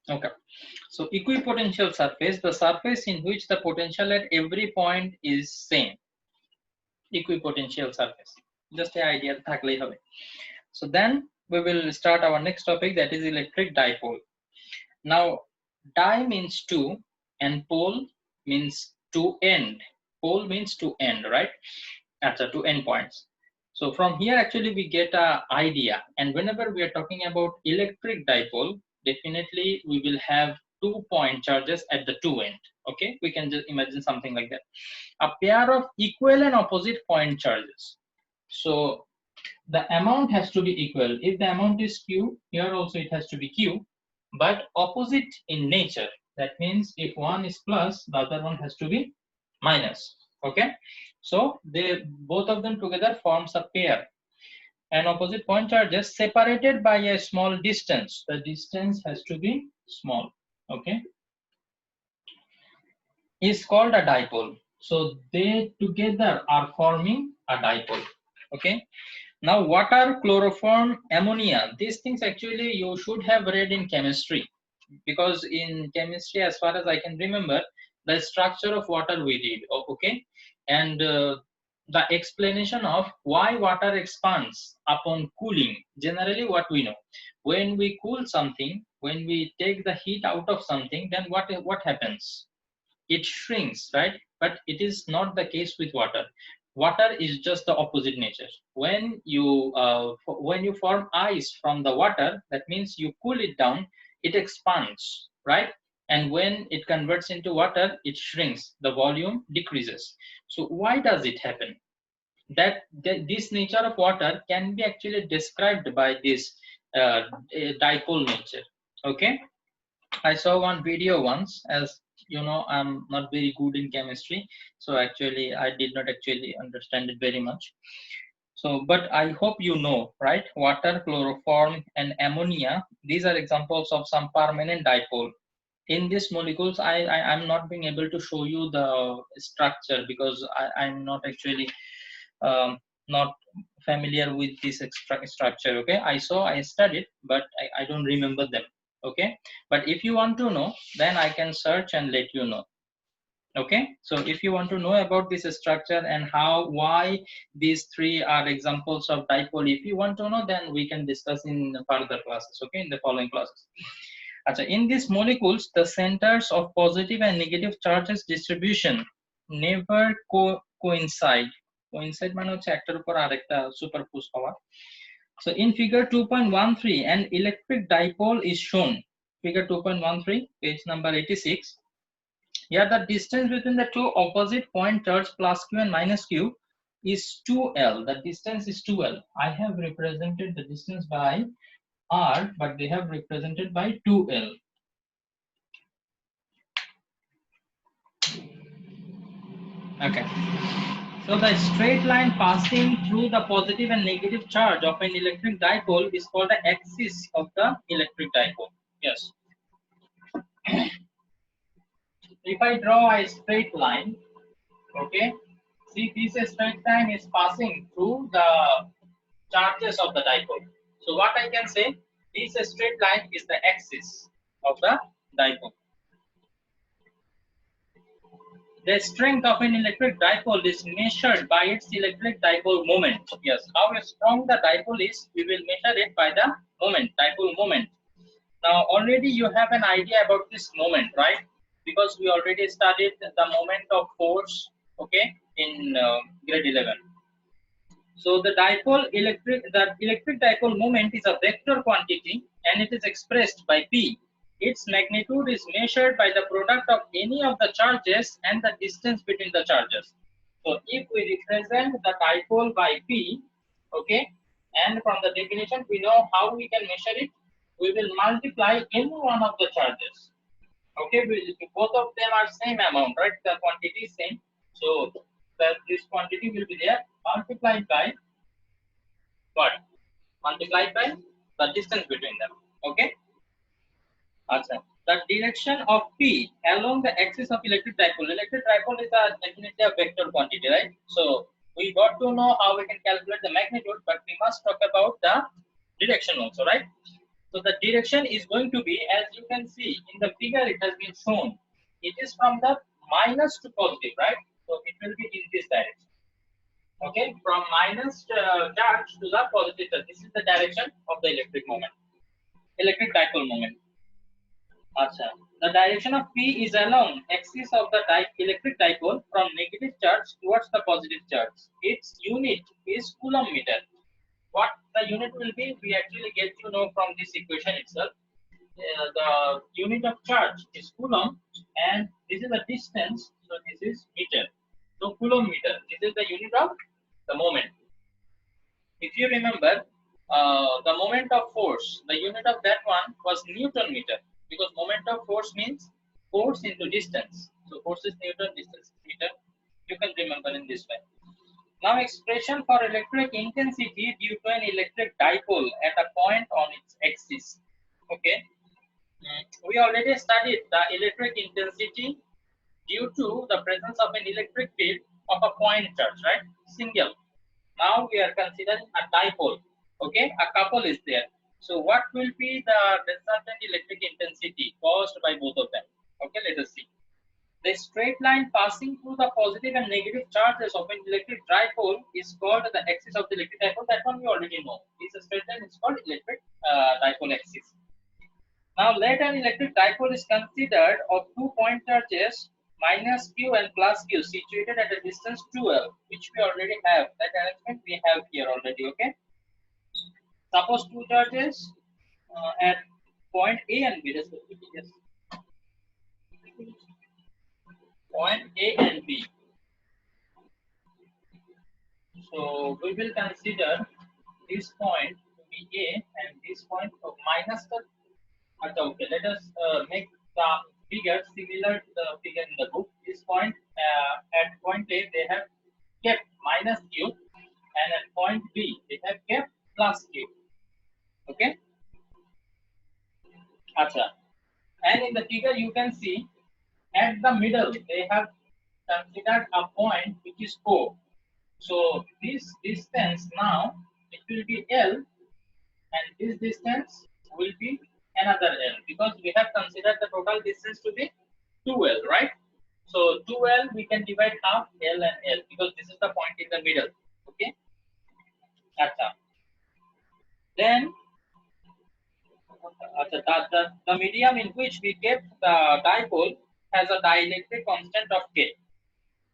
Okay, so equipotential surface, the surface in which the potential at every point is same. Equipotential surface, just the idea থাকলেই হবে. So then we will start our next topic, that is electric dipole. Now di means two and pole means to end. Pole means to end, right? To end points. So from here actually we get a idea, and whenever we are talking about electric dipole, definitely we will have 2-point charges at the two end. Okay, we can just imagine something like that, a pair of equal and opposite point charges. So the amount has to be equal. If the amount is q, here also it has to be q, but opposite in nature. That means if one is plus, the other one has to be minus. Okay, so they both of them together forms a pair, and opposite point charges separated by a small distance. The distance has to be small. Okay, is called a dipole. So they together are forming a dipole. Okay, now water, chloroform, ammonia, these things actually you should have read in chemistry, because in chemistry, as far as I can remember, the structure of water we did. Okay, and the explanation of why water expands upon cooling. Generally what we know, when we cool something, when we take the heat out of something, then what happens? It shrinks, right? But it is not the case with water. Water is just the opposite nature. When you form ice from the water, that means you cool it down, it expands, right? And when it converts into water, it shrinks, the volume decreases. So why does it happen? This nature of water can be actually described by this dipole nature. Okay, I saw one video once. As you know, I'm not very good in chemistry, so actually I did not actually understand it very much. So, but I hope you know, right? Water, chloroform, and ammonia, these are examples of some permanent dipole. In these molecules, I'm not being able to show you the structure, because I'm not actually not familiar with this structure. Okay, I studied, but I don't remember them. Okay, but if you want to know, then I can search and let you know. Okay, so if you want to know about this structure and why these three are examples of dipole, if you want to know, then we can discuss in further classes. Okay, in the following classes. In these molecules, the centers of positive and negative charges distribution never coincide. Coincide মানে হচ্ছে একটার উপর আরেকটা superpose হওয়া. So in figure 2.13, an electric dipole is shown. Figure 2.13, page number 86. Here the distance between the two opposite point charge plus q and minus q is 2l. The distance is 2l. I have represented the distance by r, but they have represented by 2l. Okay, so the straight line passing through the positive and negative charge of an electric dipole is called the axis of the electric dipole. Yes. If I draw a straight line, okay, see, this straight line is passing through the charges of the dipole. So what I can say, this straight line is the axis of the dipole. The strength of an electric dipole is measured by its electric dipole moment. Yes, how strong the dipole is, we will measure it by the moment, dipole moment. Now already you have an idea about this moment, right? Because we already studied the moment of force, okay, in grade 11. So the electric dipole moment is a vector quantity, and it is expressed by P. Its magnitude is measured by the product of any of the charges and the distance between the charges. So if we represent the dipole by P, okay, and from the definition we know how we can measure it. We will multiply any one of the charges. Okay, both of them are same amount, right? The quantity is same. So this quantity will be there, multiplied by what? Multiplied by the distance between them. Okay. The direction of P along the axis of electric dipole. Electric dipole is definitely a vector quantity, right? So we got to know how we can calculate the magnitude, but we must talk about the direction also, right? So the direction is going to be, as you can see in the figure, it has been shown. It is from the minus to positive, right? So it will be in this direction. Okay, from minus charge to the positive charge. This is the direction of the electric moment, electric dipole moment. Achha. The direction of P is along axis of the electric dipole from negative charge towards the positive charge. Its unit is coulomb meter. What the unit will be, we actually get to know from this equation itself. The unit of charge is coulomb, and this is the distance, so this is meter. So coulomb meter, this is the unit of the moment. If you remember, the moment of force, the unit of that one was Newton meter, because moment of force means force into distance. So force is Newton, distance is meter. You can remember in this way. Now expression for electric intensity due to an electric dipole at a point on its axis. Okay. We already studied the electric intensity due to the presence of an electric field of a point charge, right? Single. Now we are considering a dipole. Okay, a couple is there. So what will be the resultant electric intensity caused by both of them? Okay, let us see. The straight line passing through the positive and negative charges of an electric dipole is called the axis of the electric dipole. That one we already know. This straight line is called electric dipole axis. Now let an electric dipole is considered of 2 point charges minus q and plus q situated at a distance 2l, which we already have. That arrangement we have here already. Okay. Suppose two charges at point A and B. Yes. Point A and B. So we will consider this point to be A and this point of minus the. Okay, let us make the figure similar to the figure in the book. This point at point A they have kept minus q, and at point B they have kept plus q. Okay. Achha. And in the figure you can see at the middle they have considered a point which is O. So this distance now it will be L, and this distance will be another L, because we have considered the total distance to be 2L, right? So 2L we can divide half L and L, because this is the point in the middle. Okay. Achha. Then the medium in which we kept the dipole has a dielectric constant of K.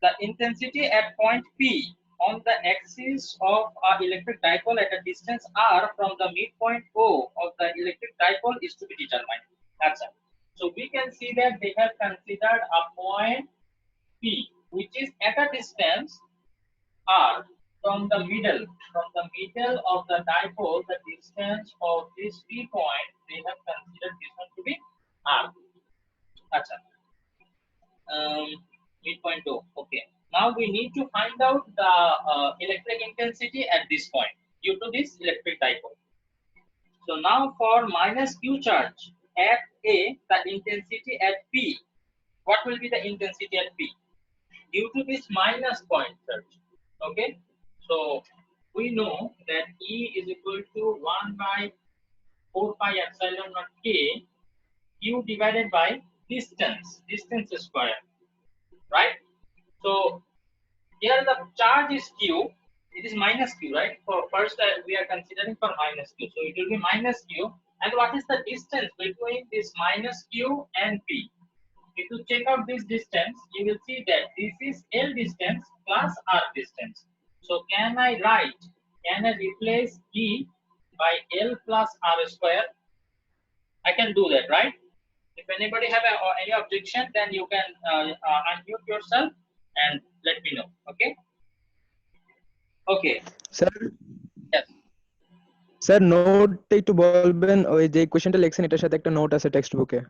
The intensity at point P on the axis of an electric dipole at a distance r from the midpoint O of the electric dipole is to be determined. That's it. So we can see that they have considered a point P which is at a distance r from the middle of the dipole. The distance of this P point, they have considered this one to be r. That's it. Midpoint O. Okay. Now we need to find out the electric intensity at this point due to this electric dipole. So now for minus q charge at A, the intensity at P. What will be the intensity at P? Due to this minus point charge. Okay. So we know that E is equal to 1 by 4 pi epsilon naught K, Q divided by distance square. Right? So here the charge is q, it is minus q, right? For first we are considering for minus q, so it will be minus q. And what is the distance between this minus q and p? If you check out this distance, you will see that this is L distance plus R distance. So can I replace E by L plus R square? I can do that, right? If anybody have any objection, then you can unmute yourself and let me know. Okay. Okay. Sir, Yes. Sir note একটু বলবেন, ওই যে কোশ্চেনটা লিখছেন এটার সাথে একটা note আছে টেক্সট বুকে।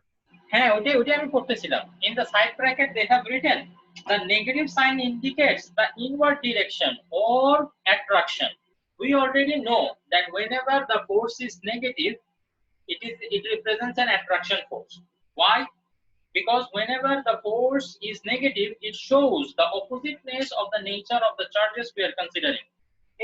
হ্যাঁ, ওইটাই আমি করতেছিলাম। In the side bracket they have written the negative sign indicates the inward direction or attraction. We already know that whenever the force is negative, it represents an attraction force. Why? Because whenever the force is negative, it shows the oppositeness of the nature of the charges we are considering.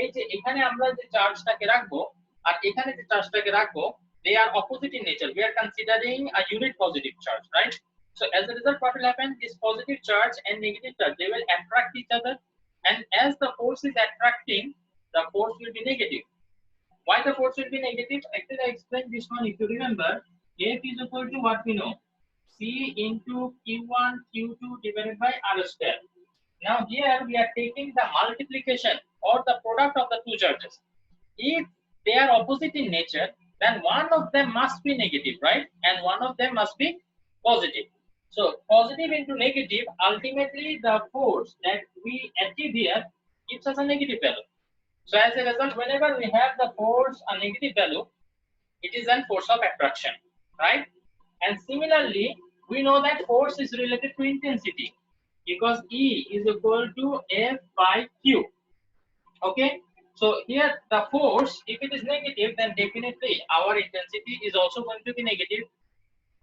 এই যে এখানে আমরা যে চার্জটাকে রাখবো আর এখানে যে চার্জটাকে রাখবো, they are opposite in nature. We are considering a unit positive charge, right? So as a result, what will happen? This positive charge and negative charge, they will attract each other, and as the force is attracting, the force will be negative. Why the force will be negative? Actually, I explained this one. If you remember, F is equal to what we know, C into Q1 Q2 divided by R square. Now here we are taking the multiplication or the product of the two charges. If they are opposite in nature, then one of them must be negative, right? And one of them must be positive. So positive into negative, ultimately the force that we achieve here gives us a negative value. So as a result, whenever we have the force a negative value, it is a force of attraction, right? And similarly, we know that force is related to intensity because E is equal to F by Q. Okay, so here the force, if it is negative, then definitely our intensity is also going to be negative.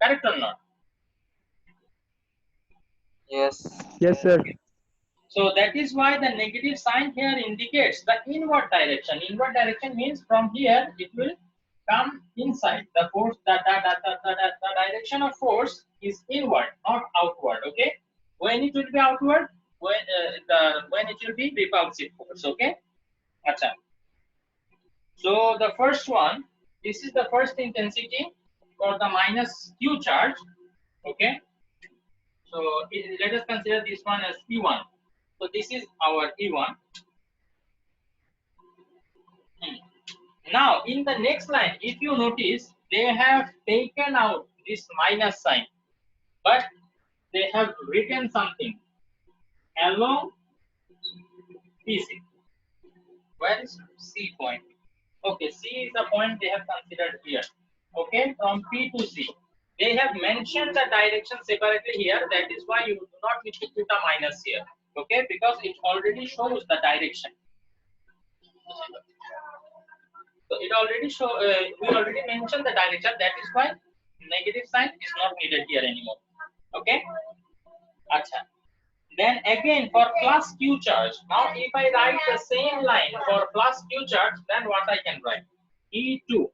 Correct or not? Yes. Yes, sir. So that is why the negative sign here indicates the inward direction. Inward direction means from here it will come inside. The force, the direction of force is inward, not outward. Okay. When it will be outward, when it will be repulsive force. Okay. Achha. So the first one, this is the first intensity for the minus Q charge. Okay. So let us consider this one as E1. So this is our E1. Now in the next line, if you notice, they have taken out this minus sign, but they have written something along PC. Where is C point? Okay, C is the point they have considered here. Okay, from P to C. They have mentioned the direction separately here. That is why you do not need to put a minus here. Okay, because it already shows the direction. So it already we already mentioned the direction. That is why negative sign is not needed here anymore. Okay. Achha. Then again for plus Q charge. Now if I write the same line for plus Q charge, then what I can write? E2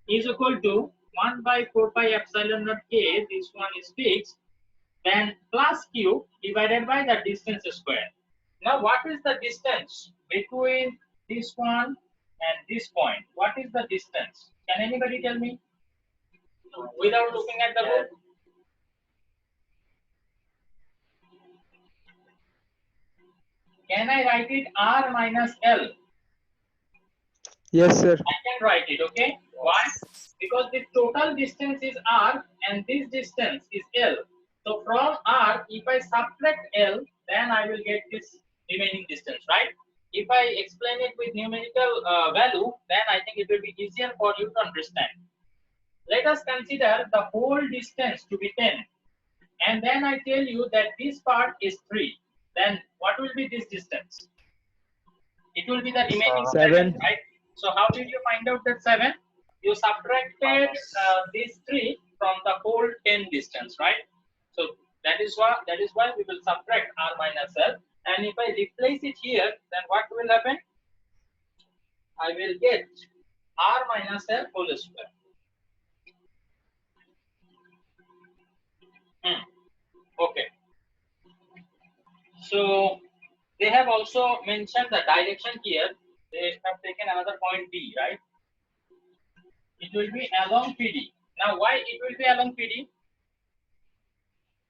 is equal to 1 by 4 pi epsilon naught K. This one is fixed. Then plus Q divided by the distance square. Now what is the distance between this one and this point? What is the distance? Can anybody tell me without looking at the book? Can I write it R minus L? Yes, sir. I can write it, okay? Why? Because the total distance is R and this distance is L. So from R, if I subtract L, then I will get this remaining distance, right? If I explain it with numerical value, then I think it will be easier for you to understand. Let us consider the whole distance to be 10. And then I tell you that this part is 3. Then what will be this distance? It will be the remaining 7, right? So how did you find out that 7? You subtracted these 3 from the whole 10 distance, right? So that is why we will subtract R minus L. And if I replace it here, then what will happen? I will get R minus L whole square. Okay. So they have also mentioned the direction here. They have taken another point D, right? It will be along PD. Now, why it will be along PD?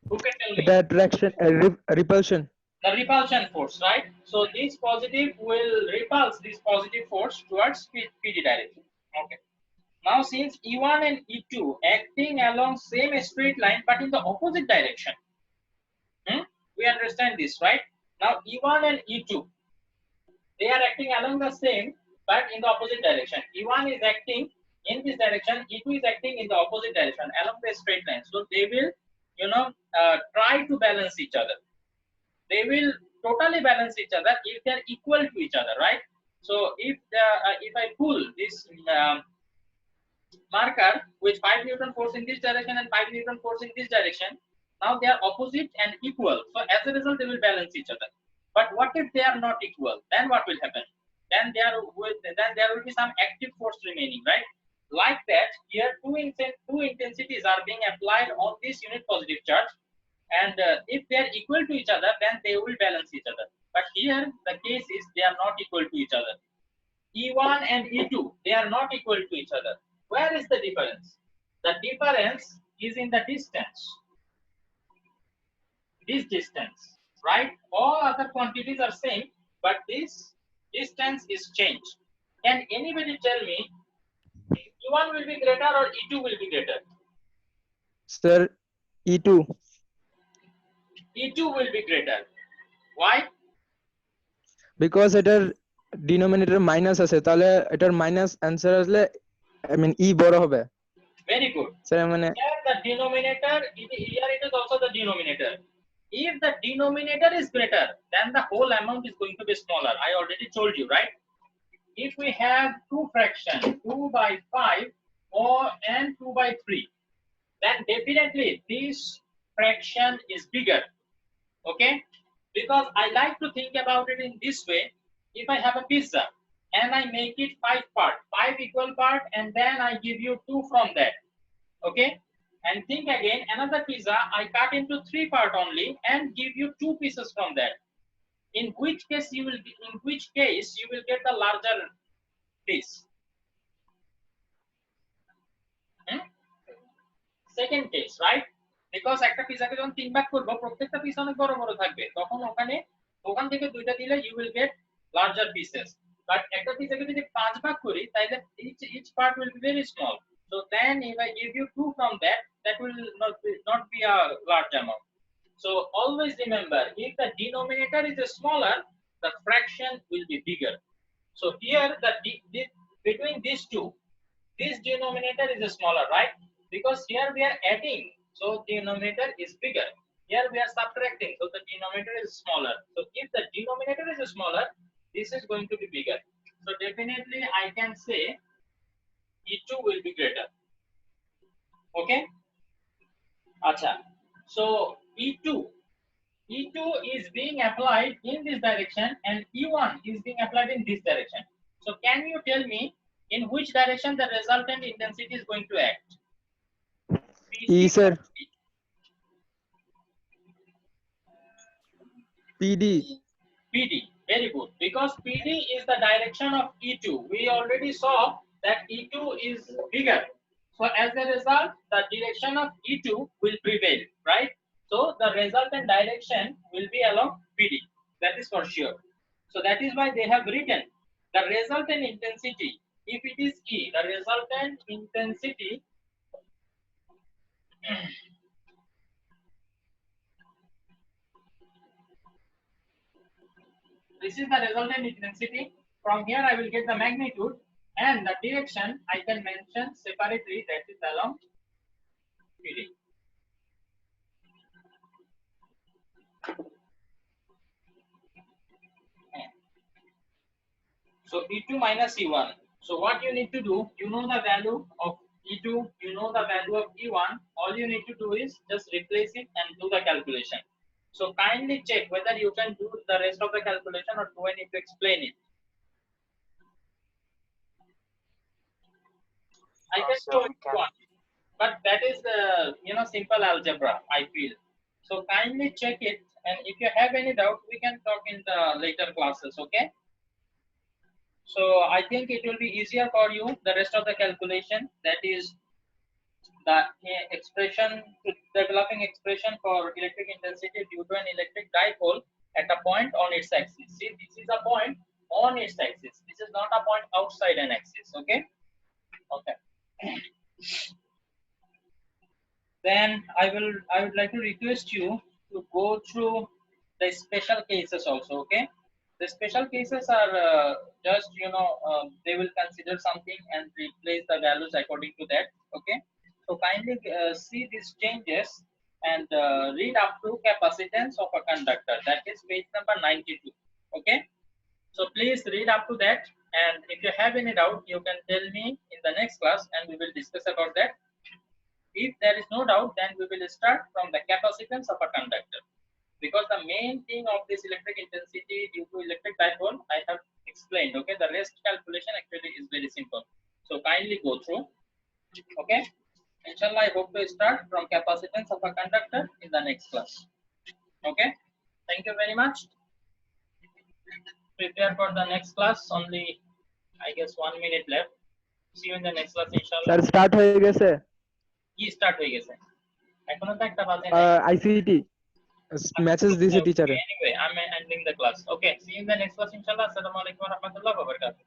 Who can tell me? The attraction, repulsion. The repulsion force, right? So this positive will repulse this positive force towards PD direction. Okay. Now, since E1 and E2 acting along same straight line but in the opposite direction, we understand this, right? Now, E1 and E2, they are acting along the same but in the opposite direction. E1 is acting in this direction, E2 is acting in the opposite direction along the straight line. So they will, try to balance each other. They will totally balance each other if they are equal to each other, right? So if I pull this marker with 5 Newton force in this direction and 5 Newton force in this direction, now they are opposite and equal. So as a result, they will balance each other. But what if they are not equal? Then what will happen? Then there will be some active force remaining, right? Like that, here two intensities are being applied on this unit positive charge, and if they are equal to each other, then they will balance each other. But here the case is they are not equal to each other. E1 and E2, they are not equal to each other. Where is the difference? The difference is in the distance. This distance, right? All other quantities are same, but this distance is changed. Can anybody tell me E1 will be greater or E2 will be greater? Sir, E2. E2 will be greater. Why? Because এটার denominator minus আছে তাহলে এটার minus answer আসলে I mean E বড় হবে। Very good. Sir মানে Here the denominator, here it is also the denominator. If the denominator is greater, then the whole amount is going to be smaller. I already told you, right? If we have two fractions, 2 by 5 or and 2 by 3, then definitely this fraction is bigger. Okay? Because I like to think about it in this way. If I have a pizza and I make it 5 parts, 5 equal parts, and then I give you 2 from that. Okay? And think again, another pizza I cut into 3 parts only and give you 2 pieces from that. In which case you will get the larger piece? Second case, right? Because একটা পিজাকে যখন 3 ভাগ করব প্রত্যেকটা piece অনেক বড় বড় থাকবে, তখন ওখান থেকে দুইটা দিলে you will get larger pieces. But একটা পিজাকে যদি 5 ভাগ করি তাহলে each part will be very small. So then if I give you 2 from that will not be a large amount. So always remember, if the denominator is smaller, the fraction will be bigger. So here between these two, this denominator is smaller, right? Because here we are adding, so denominator is bigger. Here we are subtracting, so the denominator is smaller. So if the denominator is smaller, this is going to be bigger. So definitely I can say E2 will be greater. Okay? Acha. So E2 is being applied in this direction and E1 is being applied in this direction. So can you tell me in which direction the resultant intensity is going to act? E sir. PD. PD, very good. Because PD is the direction of E2. We already saw that E2 is bigger. So as a result, the direction of E2 will prevail, right? So the resultant direction will be along PD. That is for sure. So that is why they have written the resultant intensity. If it is E, the resultant intensity this is the resultant intensity. From here I will get the magnitude and the direction I can mention separately, that is along PD. So E2 minus E1. So what you need to do, you know the value of E2, you know the value of E1. All you need to do is just replace it and do the calculation. So kindly check whether you can do the rest of the calculation or do I need to explain it. I can show it one, but that is simple algebra, I feel. So kindly check it, and if you have any doubt, we can talk in the later classes. Okay? So I think it will be easier for you the rest of the calculation, that is the expression, developing expression for electric intensity due to an electric dipole at a point on its axis. See, this is a point on its axis. This is not a point outside an axis. Okay? Okay. Then I would like to request you to go through the special cases also. Okay? The special cases are just they will consider something and replace the values according to that. Okay? So kindly see these changes and read up to capacitance of a conductor. That is page number 92. Okay? So please read up to that, and if you have any doubt, you can tell me in the next class and we will discuss about that. If there is no doubt, then we will start from the capacitance of a conductor. Because the main thing of this electric intensity due to electric dipole I have explained. Okay, the rest calculation actually is very simple. So kindly go through. Okay, inshallah I hope to start from capacitance of a conductor in the next class. Okay, thank you very much. Prepare for the next class. Only I guess 1 minute left. See you in the next class inshallah. Sir start হয়ে গেছে কি start হয়ে গেছে? এখনো তো একটা বাজে নাই। আইসিটি মেসেজ দিছে টিচারে Anyway, I'm ending the class. Okay, see you in the next class inshallah. Assalamu alaikum wa rahmatullahi wa barakatuh.